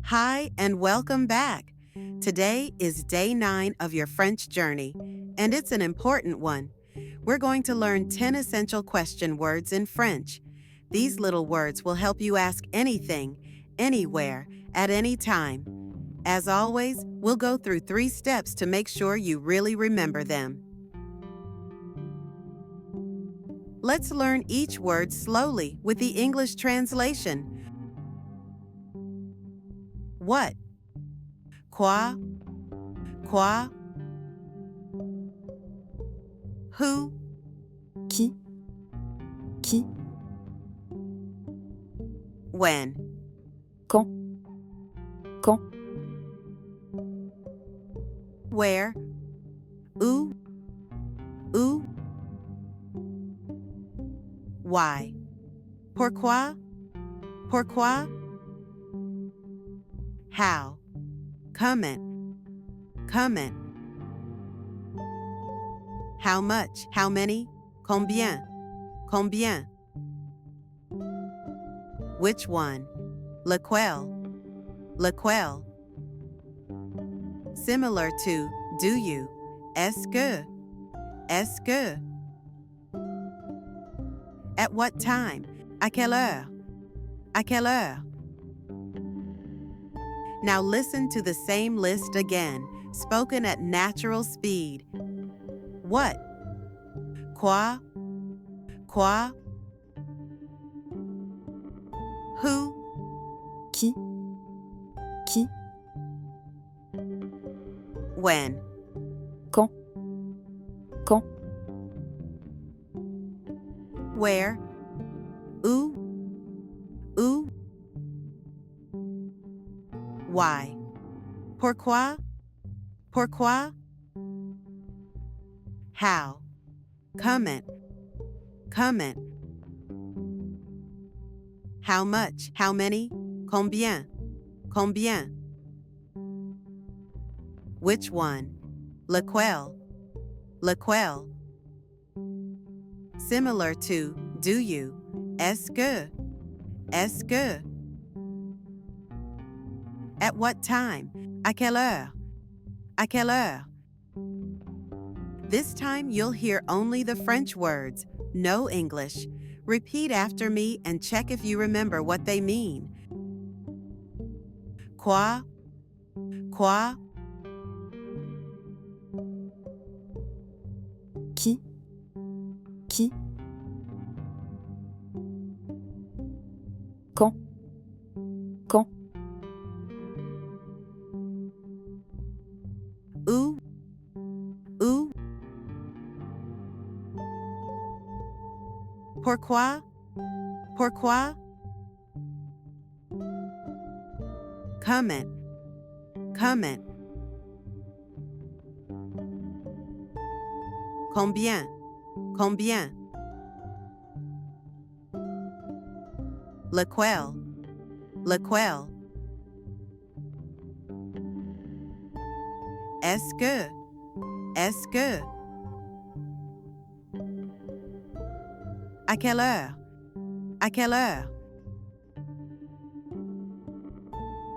Hi, and welcome back. Today is day 9 of your French journey, and it's an important one. We're going to learn 10 essential question words in French. These little words will help you ask anything, anywhere, at any time. As always, we'll go through 3 steps to make sure you really remember them. Let's learn each word slowly with the English translation. What? Quoi? Quoi? Who? Qui? Qui? When? Quand? Quand? Where? Où? Où? Why? Pourquoi? Pourquoi? How? Comment. Comment. How much? How many? Combien? Combien? Which one? Lequel. Lequel. Similar to do you? Est-ce que? Est-ce que? At what time? À quelle heure? À quelle heure? Now listen to the same list again, spoken at natural speed. What? Quoi? Quoi? Who? Qui? Qui? When? Quand? Quand? Where? Où? Où? Why? Pourquoi? Pourquoi? How? Comment. Comment. How much? How many? Combien? Combien? Which one? Lequel. Lequel. Similar to do you? Est-ce que? Est-ce que? At what time? À quelle heure? À quelle heure? This time you'll hear only the French words, no English. Repeat after me and check if you remember what they mean. Quoi? Quoi? Qui? Qui? Quand? Quand? Où? Où? Pourquoi? Pourquoi? Comment. Comment. Combien? Combien? Lequel. Lequel. Est-ce que? Est-ce que? À quelle heure? À quelle heure?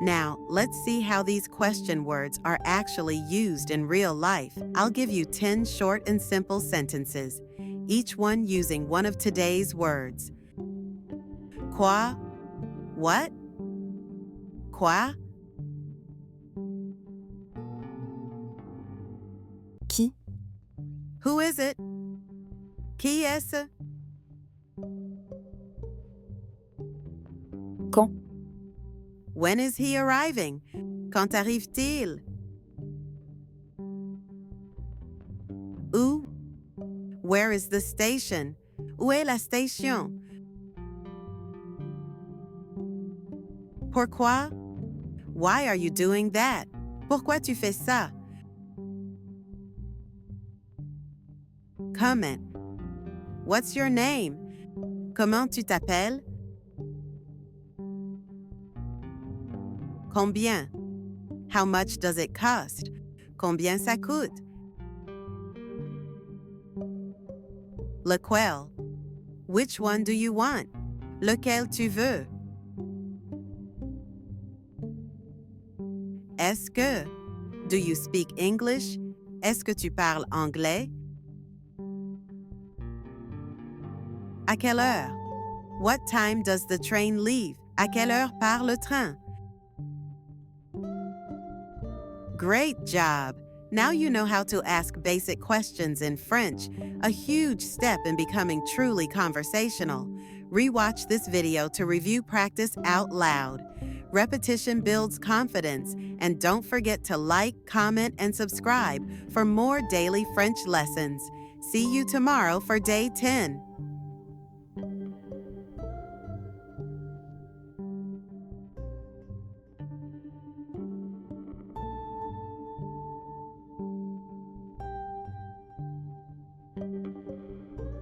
Now, let's see how these question words are actually used in real life. I'll give you 10 short and simple sentences, each one using one of today's words. Quoi? What? Quoi? Qui? Who is it? Qui est-ce? Quand? When is he arriving? Quand arrive-t-il? Où? Where is the station? Où est la station? Pourquoi? Why are you doing that? Pourquoi tu fais ça? Comment. What's your name? Comment tu t'appelles? Combien? How much does it cost? Combien ça coûte? Lequel? Which one do you want? Lequel tu veux? Est-ce que? Do you speak English? Est-ce que tu parles anglais? À quelle heure? What time does the train leave? À quelle heure part le train? Great job! Now you know how to ask basic questions in French, a huge step in becoming truly conversational. Rewatch this video to review practice out loud. Repetition builds confidence, and don't forget to like, comment, and subscribe for more daily French lessons. See you tomorrow for day 10.